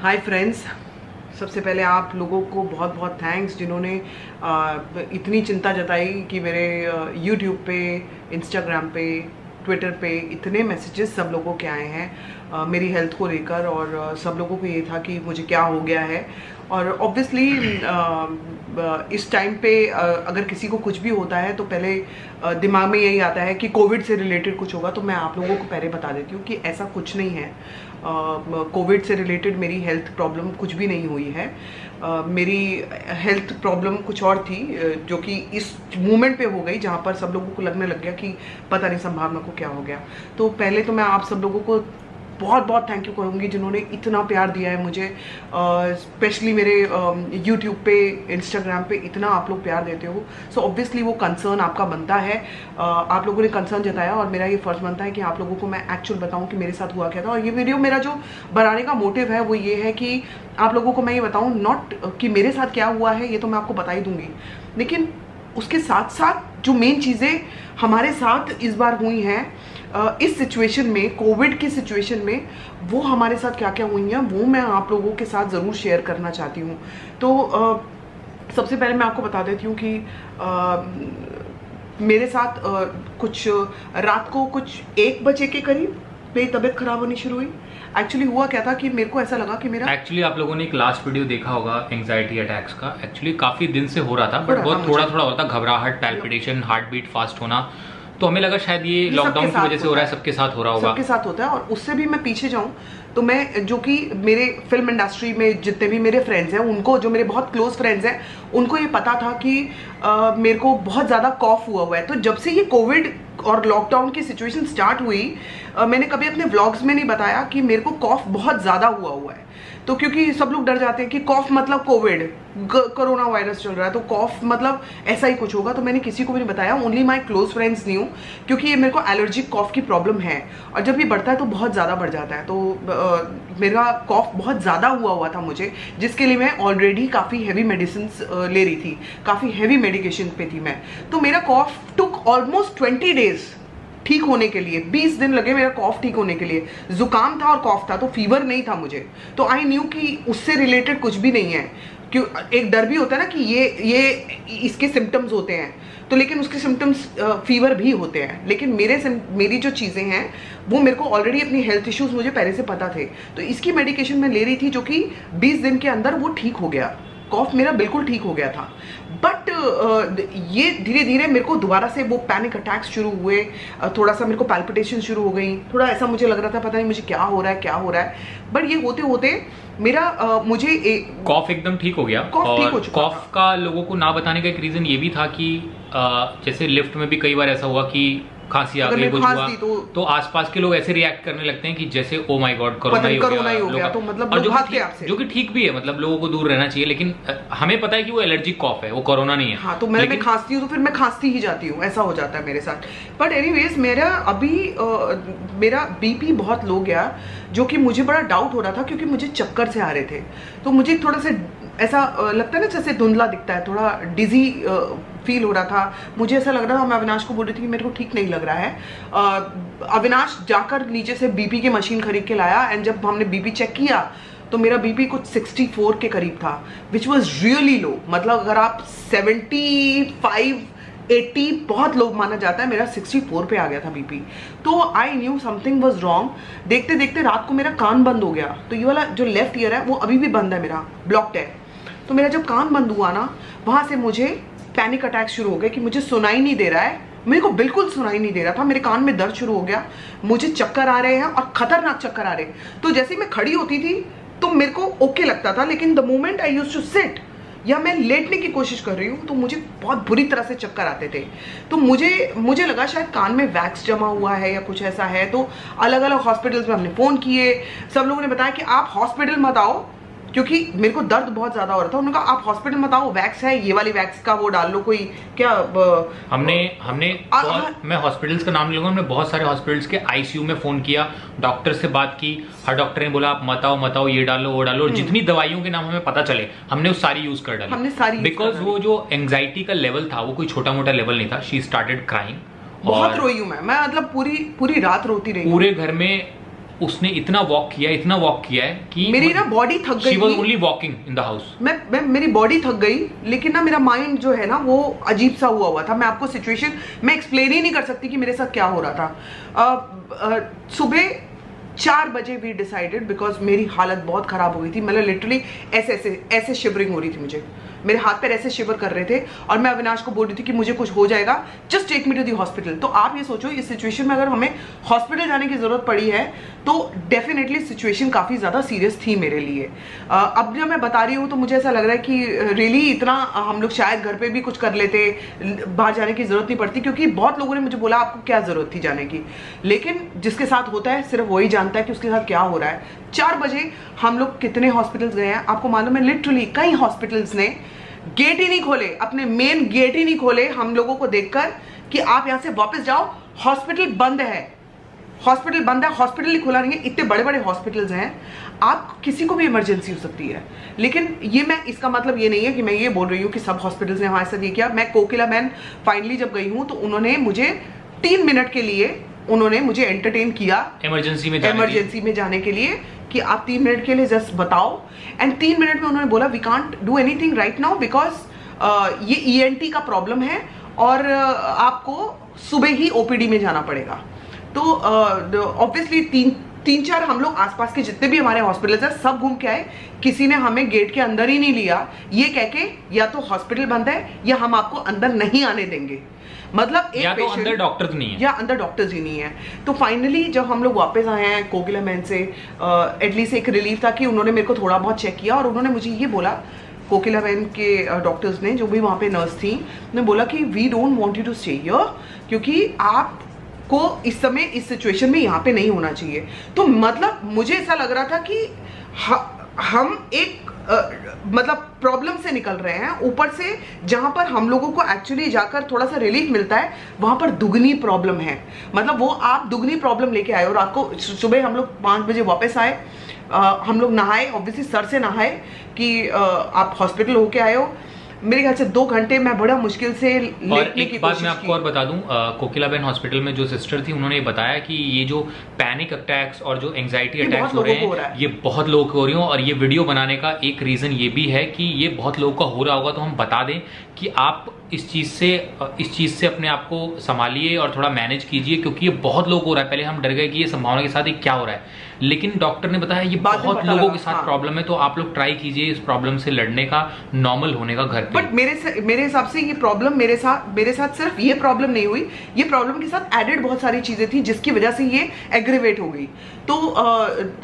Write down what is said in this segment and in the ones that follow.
Hi friends, सबसे पहले आप लोगों को बहुत बहुत थैंक्स जिन्होंने इतनी चिंता जताई कि मेरे यूट्यूब पे, इंस्टाग्राम पे, ट्विटर पे इतने मैसेजेस सब लोगों के आए हैं मेरी हेल्थ को लेकर। और सब लोगों को ये था कि मुझे क्या हो गया है। और ऑब्वियसली इस टाइम पे अगर किसी को कुछ भी होता है तो पहले दिमाग में यही आता है कि कोविड से रिलेटेड कुछ होगा। तो मैं आप लोगों को पहले बता देती हूँ कि ऐसा कुछ नहीं है। कोविड से रिलेटेड मेरी हेल्थ प्रॉब्लम कुछ भी नहीं हुई है। मेरी हेल्थ प्रॉब्लम कुछ और थी जो कि इस मूवमेंट पे हो गई जहाँ पर सब लोगों को लगने लग गया कि पता नहीं संभावना को क्या हो गया। तो पहले तो मैं आप सब लोगों को बहुत बहुत थैंक यू कहूँगी जिन्होंने इतना प्यार दिया है मुझे। स्पेशली मेरे यूट्यूब पे, इंस्टाग्राम पे इतना आप लोग प्यार देते हो। सो ऑब्वियसली वो कंसर्न आपका बनता है। आप लोगों ने कंसर्न जताया और मेरा ये फर्ज बनता है कि आप लोगों को मैं एक्चुअल बताऊं कि मेरे साथ हुआ क्या था। और ये वीडियो मेरा जो बनाने का मोटिव है वो ये है कि आप लोगों को मैं ये बताऊँ, नॉट कि मेरे साथ क्या हुआ है, ये तो मैं आपको बता ही दूंगी, लेकिन उसके साथ साथ जो मेन चीज़ें हमारे साथ इस बार हुई हैं इस सिचुएशन में, कोविड की सिचुएशन में, वो हमारे साथ क्या क्या हुई हैं वो मैं आप लोगों के साथ ज़रूर शेयर करना चाहती हूँ। तो सबसे पहले मैं आपको बता देती हूँ कि मेरे साथ कुछ रात को कुछ 1 बजे के करीब मेरी तबीयत खराब होनी शुरू हुई। एक्चुअली हुआ क्या था कि मेरे को ऐसा लगा कि मेरा आप लोगों ने एक लास्ट वीडियो देखा होगा एंजाइटी अटैक्स का। एक्चुअली काफी दिन से हो रहा था, बट बहुत थोड़ा थोड़ा होता, घबराहट, पैल्पिटेशन, हार्ट बीट फास्ट होना। तो हमें लगा शायद ये लॉकडाउन की वजह से हो रहा है, सबके साथ हो रहा होगा। सबके साथ होता है। और उससे भी मैं पीछे जाऊं तो मैं, जो कि मेरे फिल्म इंडस्ट्री में जितने भी मेरे फ्रेंड्स हैं, उनको, जो मेरे बहुत क्लोज फ्रेंड्स हैं, उनको ये पता था कि मेरे को बहुत ज़्यादा कॉफ हुआ है। तो जब से ये कोविड और लॉकडाउन की सिचुएशन स्टार्ट हुई, मैंने कभी अपने व्लॉग्स में नहीं बताया कि मेरे को कॉफ बहुत ज़्यादा हुआ है। तो क्योंकि सब लोग डर जाते हैं कि कॉफ मतलब कोविड, कोरोना वायरस चल रहा है, तो कॉफ मतलब ऐसा ही कुछ होगा। तो मैंने किसी को भी नहीं बताया, only my close friends new, क्योंकि ये मेरे को एलर्जिक कॉफ की प्रॉब्लम है और जब ये बढ़ता है तो बहुत ज़्यादा बढ़ जाता है। तो मेरा कॉफ बहुत ज़्यादा हुआ था मुझे, जिसके लिए मैं ऑलरेडी काफ़ी हैवी मेडिसिन ले रही थी, काफ़ी हैवी मेडिकेशन पे थी मैं। तो मेरा कॉफ टुक ऑलमोस्ट 20 डेज ठीक होने के लिए। 20 दिन लगे मेरा कॉफ ठीक होने के लिए। जुकाम था और कॉफ था, तो फीवर नहीं था मुझे। तो आई न्यू कि उससे रिलेटेड कुछ भी नहीं है। क्यों, एक डर भी होता है ना कि ये इसके सिम्टम्स होते हैं, तो लेकिन उसके सिम्टम्स फीवर भी होते हैं। लेकिन मेरी जो चीज़ें हैं वो मेरे को ऑलरेडी, अपनी हेल्थ इश्यूज मुझे पहले से पता थे। तो इसकी मेडिकेशन मैं ले रही थी, जो कि 20 दिन के अंदर वो ठीक हो गया। कॉफ मेरा बिल्कुल ठीक हो गया था। बट ये धीरे धीरे मेरे को दोबारा से वो पैनिक अटैक्स शुरू हुए, थोड़ा सा मेरे को पैल्पिटेशन शुरू हो गई, थोड़ा ऐसा मुझे लग रहा था पता नहीं मुझे क्या हो रहा है। बट ये होते होते मेरा मुझे कॉफ एकदम ठीक हो गया। कॉफ का लोगों को ना बताने का एक रीजन ये भी था कि जैसे लिफ्ट में भी कई बार ऐसा हुआ कि खांसी आ गई, कुछ हुआ तो आसपास के लोग ऐसे रिएक्ट करने लगते हैं कि जैसे ओ माय गॉड कोरोना ही हो गया। तो मतलब और जो कि ठीक भी है, मतलब लोगों को दूर रहना चाहिए, लेकिन हमें पता है कि वो एलर्जिक कॉफ है, वो कोरोना नहीं है। हाँ, तो मैं खांसती हूँ तो फिर मैं खांसती ही जाती हूँ, ऐसा हो जाता है मेरे साथ। बट एनीवेज मेरा बीपी बहुत लो गया, जो कि मुझे बड़ा डाउट हो रहा था क्योंकि मुझे चक्कर से आ रहे थे। तो मुझे थोड़ा सा ऐसा लगता है ना, जैसे धुंधला दिखता है, थोड़ा डिजी फील हो रहा था। मुझे ऐसा लग रहा था, मैं अविनाश को बोल रही थी कि मेरे को ठीक नहीं लग रहा है। अविनाश जाकर नीचे से बीपी की मशीन खरीद के लाया एंड जब हमने बीपी चेक किया तो मेरा बीपी कुछ 64 के करीब था, विच वॉज रियली लो। मतलब अगर आप 75 80 बहुत लोग माना जाता है, मेरा 64 पे आ गया था बीपी। तो I knew something was wrong. देखते देखते रात को मेरा कान बंद हो गया। तो ये वाला जो लेफ्ट ईयर है वो अभी भी बंद है, मेरा ब्लॉक्ड है। तो मेरा जब कान बंद हुआ ना, वहां से मुझे पैनिक अटैक शुरू हो गए कि मुझे सुनाई नहीं दे रहा है। मेरे को बिल्कुल सुनाई नहीं दे रहा था, मेरे कान में दर्द शुरू हो गया, मुझे चक्कर आ रहे हैं और खतरनाक चक्कर आ रहे हैं। तो जैसे मैं खड़ी होती थी तो मेरे को ओके लगता था, लेकिन the moment I used to sit या मैं लेटने की कोशिश कर रही हूँ तो मुझे बहुत बुरी तरह से चक्कर आते थे। तो मुझे लगा शायद कान में वैक्स जमा हुआ है या कुछ ऐसा है। तो अलग अलग हॉस्पिटल्स में हमने फ़ोन किए, सब लोगों ने बताया कि आप हॉस्पिटल मत आओ, क्योंकि मेरे को दर्द बहुत ज्यादा हो रहा था। उन्होंने कहा आप हॉस्पिटल मत आओ, वैक्स है, ये वाली वैक्स का वो डाल लो, कोई क्या मैं हॉस्पिटल्स का नाम नहीं लूंगा, हमने बहुत सारे हॉस्पिटल्स के आईसीयू में फोन किया, डॉक्टर से बात की। हर डॉक्टर ने बोला आप मत आओ, ये डालो वो डालो। जितनी दवाइयों के नाम हमें पता चले हमने वो सारी यूज कर डाली, बिकॉज वो जो एंग्जाइटी का लेवल था वो कोई छोटा मोटा लेवल नहीं था। शी स्टार्टेड क्राइंग, बहुत रोई हूँ मैं मतलब पूरी रात रोती रही। पूरे घर में उसने इतना वॉक किया है कि मेरी ना बॉडी थक गई। She was only walking in the house. मेरी बॉडी थक गई, लेकिन ना मेरा माइंड जो है ना वो अजीब सा हुआ था। मैं आपको सिचुएशन मैं एक्सप्लेन ही नहीं कर सकती कि मेरे साथ क्या हो रहा था। सुबह 4 बजे वी डिसाइडेड, बिकॉज मेरी हालत बहुत खराब हो गई थी। मतलब लिटरली ऐसे शिवरिंग हो रही थी मुझे, मेरे हाथ पैर ऐसे शिवर कर रहे थे, और मैं अविनाश को बोल रही थी कि मुझे कुछ हो जाएगा, just take me to the hospital. तो आप ये सोचो, इस सिचुएशन में अगर हमें हॉस्पिटल जाने की जरूरत पड़ी है तो डेफिनेटली सिचुएशन काफी ज्यादा सीरियस थी मेरे लिए। अब जब मैं बता रही हूँ तो मुझे ऐसा लग रहा है कि रियली इतना हम लोग शायद घर पे भी कुछ कर लेते, बाहर जाने की जरूरत नहीं पड़ती, क्योंकि बहुत लोगों ने मुझे बोला आपको क्या जरूरत थी जाने की। लेकिन जिसके साथ होता है सिर्फ वही जानता है कि उसके साथ क्या हो रहा है। 4 बजे हम लोग कितने हॉस्पिटल्स गए हैं आपको मालूम है? लिटरली कई हॉस्पिटल्स ने गेट ही नहीं खोले, अपने मेन गेट ही नहीं खोले हम लोगों को देखकर कि आप यहां से वापस जाओ, हॉस्पिटल बंद है, हॉस्पिटल बंद है, हॉस्पिटल ही खुला नहीं है। इतने बड़े बड़े हॉस्पिटल्स हैं, आप किसी को भी इमरजेंसी हो सकती है। लेकिन ये मैं इसका मतलब ये नहीं है कि मैं ये बोल रही हूँ कि सब हॉस्पिटल्स ने हमारे साथ ये किया। मैं कोकिलाबेन फाइनली जब गई हूँ तो उन्होंने मुझे 3 मिनट के लिए एंटरटेन किया इमरजेंसी में जाने के लिए, कि आप 3 मिनट के लिए जस्ट बताओ। एंड 3 मिनट में उन्होंने बोला we can't do anything right now because ये ENT का प्रॉब्लम है और आपको सुबह ही OPD में जाना पड़ेगा। तो ऑब्वियसली 3-4 हम लोग आसपास के जितने भी हमारे हॉस्पिटल्स हैं सब घूम के आए, किसी ने हमें गेट के अंदर ही नहीं लिया, ये कह के या तो हॉस्पिटल बंद है या हम आपको अंदर नहीं आने देंगे। मतलब एक या तो अंदर डॉक्टर्स नहीं है, या अंदर डॉक्टर्स ही नहीं है। तो फाइनली जब हम लोग वापस आए हैं कोकिलाबेन से, एटलीस्ट एक रिलीफ था कि उन्होंने मेरे को थोड़ा बहुत चेक किया और उन्होंने मुझे ये बोला, कोकिलाबेन के डॉक्टर्स ने, जो भी वहाँ पे नर्स थी, ने बोला कि we don't want you to stay here, क्योंकि आपको इस समय इस सिचुएशन में यहाँ पे नहीं होना चाहिए। तो मतलब मुझे ऐसा लग रहा था कि हम एक मतलब प्रॉब्लम से निकल रहे हैं, ऊपर से जहां पर हम लोगों को एक्चुअली जाकर थोड़ा सा रिलीफ मिलता है वहां पर दुगनी प्रॉब्लम है। मतलब वो आप दुगनी प्रॉब्लम लेके आए। और रात को सुबह हम लोग 5 बजे वापस आए, हम लोग नहाए, ऑब्वियसली सर से नहाए कि आप हॉस्पिटल होके आए हो। मेरे ख्याल से 2 घंटे मैं बड़ा मुश्किल से लेटने की कोशिश की। बात मैं आपको और बता दूं, कोकिलाबेन हॉस्पिटल में जो सिस्टर थी उन्होंने बताया कि ये जो पैनिक अटैक्स और जो एंजाइटी अटैक्स हो रहे हैं ये बहुत लोगों को हो रही हैं, और ये वीडियो बनाने का एक रीजन ये भी है कि ये बहुत लोगों का हो रहा होगा, तो हम बता दें कि आप इस चीज से अपने आप को संभालिए और थोड़ा मैनेज कीजिए, क्योंकि ये बहुत लोग हो रहा है। पहले हम डर गए कि ये संभावना के साथ ये क्या हो रहा है, लेकिन डॉक्टर ने बताया ये बहुत लोगों के साथ प्रॉब्लम है। तो आप लोग ट्राई कीजिए इस प्रॉब्लम से लड़ने का, नॉर्मल होने का घर पे। बट मेरे हिसाब से ये प्रॉब्लम मेरे साथ सिर्फ ये प्रॉब्लम नहीं हुई, ये प्रॉब्लम के साथ एडेड बहुत सारी चीजें थी जिसकी वजह से ये एग्रीवेट हो गई। तो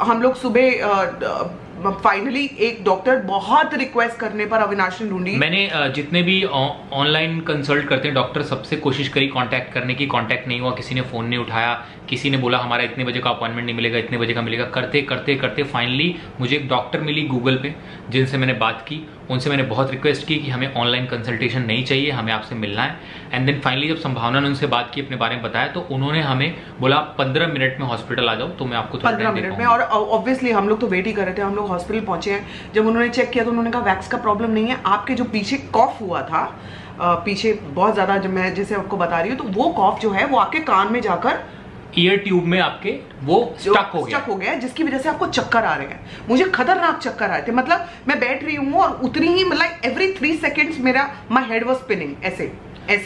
हम लोग सुबह फाइनली एक डॉक्टर बहुत रिक्वेस्ट करने पर अविनाश ने ढूंढी। मैंने जितने भी ऑनलाइन कंसल्ट करते हैं डॉक्टर, सबसे कोशिश करी कांटेक्ट करने की, कांटेक्ट नहीं हुआ, किसी ने फोन नहीं उठाया, किसी ने बोला हमारा इतने बजे का अपॉइंटमेंट नहीं मिलेगा, इतने बजे का मिलेगा। करते करते करते फाइनली मुझे एक डॉक्टर मिली गूगल पे, जिनसे मैंने बात की, उनसे मैंने बहुत रिक्वेस्ट की कि हमें ऑनलाइन कंसल्टेशन नहीं चाहिए, हमें आपसे मिलना है। एंड देन फाइनली जब संभावना ने उनसे बात की, अपने बारे में बताया, तो उन्होंने हमें बोला 15 मिनट में हॉस्पिटल आ जाओ, तो मैं आपको 15 मिनट में। और ऑब्वियसली हम लोग तो वेट ही कर रहे थे। हम लोग हॉस्पिटल पहुंचे हैं, जब उन्होंने चेक किया तो उन्होंने कहा वैक्स का प्रॉब्लम नहीं है, आपके जो पीछे कॉफ हुआ था, पीछे बहुत ज्यादा, जब मैं जैसे आपको बता रही हूँ, तो वो कॉफ जो है वो आपके कान में जाकर ईयर ट्यूब में आपके वो स्टक हो गया, जिसकी वजह से आपको चक्कर आ रहे हैं। मुझे खतरनाक चक्कर आए थे। मतलब मैं बैठ रही हूँ और उतनी ही मतलब एवरी 3 सेकेंड्स मेरा माय हेड वाज स्पिनिंग ऐसे।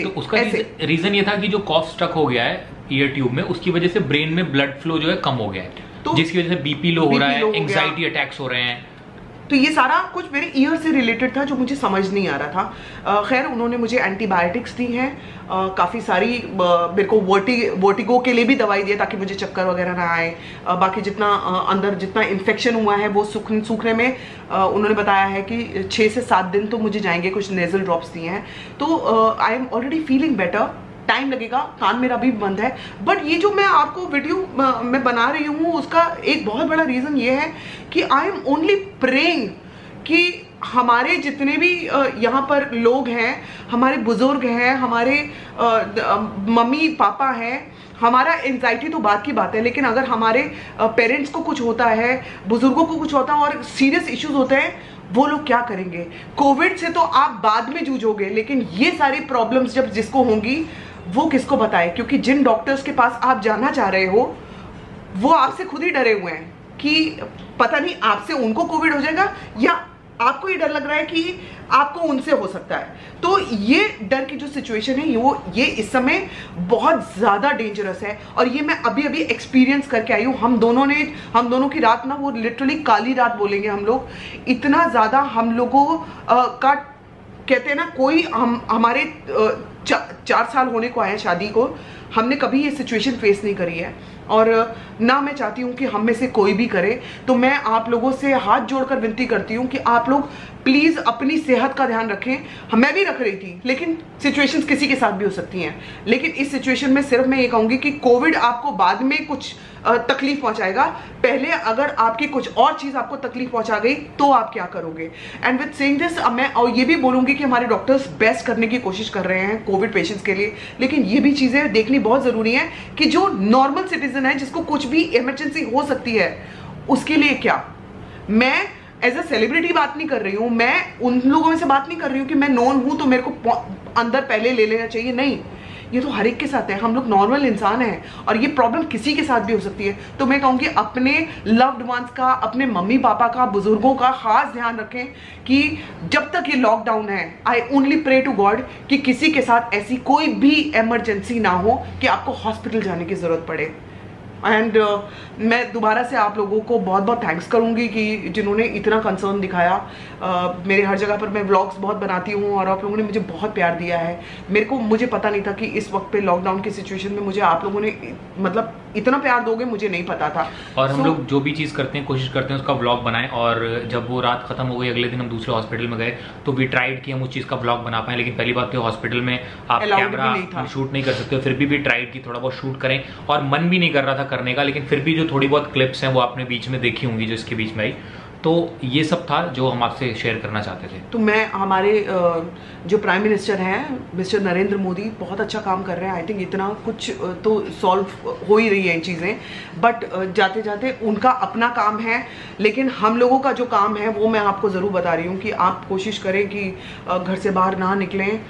तो उसका रीजन ये था कि जो कॉफ स्टक हो गया है ईयर ट्यूब में, उसकी वजह से ब्रेन में ब्लड फ्लो जो है कम हो गया है, तो जिसकी वजह से बीपी लो हो रहा है, एंजाइटी अटैक्स हो रहे हैं। तो ये सारा कुछ मेरे ईयर से रिलेटेड था जो मुझे समझ नहीं आ रहा था। खैर उन्होंने मुझे एंटीबायोटिक्स दी हैं, काफ़ी सारी, मेरे को वर्टिगो के लिए भी दवाई दी ताकि मुझे चक्कर वगैरह ना आए। बाकी जितना अंदर जितना इन्फेक्शन हुआ है वो सूखने में उन्होंने बताया है कि 6 से 7 दिन तो मुझे जाएंगे। कुछ नेजल ड्रॉप्स दिए हैं, तो I am already feeling better. Time लगेगा, कान मेरा भी बंद है। बट ये जो मैं आपको वीडियो मैं बना रही हूँ उसका एक बहुत बड़ा रीज़न ये है कि आई एम ओनली प्रेइंग कि हमारे जितने भी यहाँ पर लोग हैं, हमारे बुजुर्ग हैं, हमारे मम्मी पापा हैं, हमारा एंजाइटी तो बात की बात है, लेकिन अगर हमारे पेरेंट्स को कुछ होता है, बुजुर्गों को कुछ होता है और सीरियस इश्यूज होते हैं, वो लोग क्या करेंगे? कोविड से तो आप बाद में जूझोगे, लेकिन ये सारी प्रॉब्लम्स जब जिसको होंगी वो किसको बताए? क्योंकि जिन डॉक्टर्स के पास आप जाना चाह रहे हो वो आपसे खुद ही डरे हुए हैं कि पता नहीं आपसे उनको कोविड हो जाएगा या आपको ये डर लग रहा है कि आपको उनसे हो सकता है। तो ये डर की जो सिचुएशन है ये इस समय बहुत ज़्यादा डेंजरस है और ये मैं अभी अभी एक्सपीरियंस करके आई हूँ। हम दोनों की रात ना, वो लिटरली काली रात बोलेंगे हम लोग। इतना ज़्यादा हम लोगों का कहते हैं ना, कोई हमारे 4 साल होने को आए हैं शादी को, हमने कभी ये सिचुएशन फेस नहीं करी है और ना मैं चाहती हूँ कि हम में से कोई भी करे। तो मैं आप लोगों से हाथ जोड़कर विनती करती हूँ कि आप लोग प्लीज़ अपनी सेहत का ध्यान रखें। मैं भी रख रही थी, लेकिन सिचुएशंस किसी के साथ भी हो सकती हैं। लेकिन इस सिचुएशन में सिर्फ मैं ये कहूँगी कि कोविड आपको बाद में कुछ तकलीफ पहुंचाएगा, पहले अगर आपकी कुछ और चीज़ आपको तकलीफ पहुंचा गई तो आप क्या करोगे। एंड विद सेइंग दिस, मैं और ये भी बोलूँगी कि हमारे डॉक्टर्स बेस्ट करने की कोशिश कर रहे हैं कोविड पेशेंट्स के लिए, लेकिन ये भी चीज़ें देखनी बहुत ज़रूरी है कि जो नॉर्मल सिटीजन है, जिसको कुछ भी इमरजेंसी हो सकती है, उसके लिए क्या। मैं एज अ सेलिब्रिटी बात नहीं कर रही हूँ, मैं उन लोगों में से बात नहीं कर रही हूँ कि मैं नॉन हूँ तो मेरे को अंदर पहले ले लेना चाहिए। नहीं, ये तो हर एक के साथ है, हम लोग नॉर्मल इंसान हैं और ये प्रॉब्लम किसी के साथ भी हो सकती है। तो मैं कहूँगी अपने लव्ड वंस का, अपने मम्मी पापा का, बुजुर्गों का खास ध्यान रखें कि जब तक ये लॉकडाउन है, I only pray to God कि किसी के साथ ऐसी कोई भी इमरजेंसी ना हो कि आपको हॉस्पिटल जाने की ज़रूरत पड़े। एंड मैं दोबारा से आप लोगों को बहुत बहुत थैंक्स करूंगी कि जिन्होंने इतना कंसर्न दिखाया। मेरे हर जगह पर मैं व्लॉग्स बहुत बनाती हूँ और आप लोगों ने मुझे बहुत प्यार दिया है। मुझे पता नहीं था कि इस वक्त पे लॉकडाउन की सिचुएशन में मुझे आप लोगों ने मतलब इतना प्यार दोगे, मुझे नहीं पता था। और हम लोग जो भी चीज़ करते हैं, कोशिश करते हैं उसका व्लॉग बनाएं। और जब वो रात खत्म हो गई, अगले दिन हम दूसरे हॉस्पिटल में गए तो वी ट्राइड कि हम उस चीज़ का व्लॉग बना पाएं। लेकिन पहली बात तो हॉस्पिटल में आप कैमरा शूट नहीं कर सकते हो, फिर भी ट्राइड की थोड़ा बहुत शूट करें और मन भी नहीं कर रहा था करने का, लेकिन फिर भी जो थोड़ी बहुत क्लिप्स हैं वो आपने बीच में देखी होंगी जो इसके बीच में आई। तो ये सब था जो हम आपसे शेयर करना चाहते थे। तो मैं हमारे जो प्राइम मिनिस्टर हैं मिस्टर नरेंद्र मोदी बहुत अच्छा काम कर रहे हैं। आई थिंक इतना कुछ तो सॉल्व हो ही रही है चीज़ें, बट जाते जाते उनका अपना काम है, लेकिन हम लोगों का जो काम है वो मैं आपको ज़रूर बता रही हूँ कि आप कोशिश करें कि घर से बाहर ना निकलें,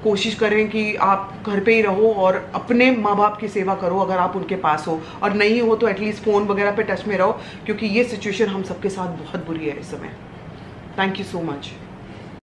कोशिश करें कि आप घर पे ही रहो और अपने माँ बाप की सेवा करो अगर आप उनके पास हो, और नहीं हो तो एटलीस्ट फ़ोन वगैरह पे टच में रहो, क्योंकि ये सिचुएशन हम सबके साथ बहुत बुरी है इस समय। Thank you so much.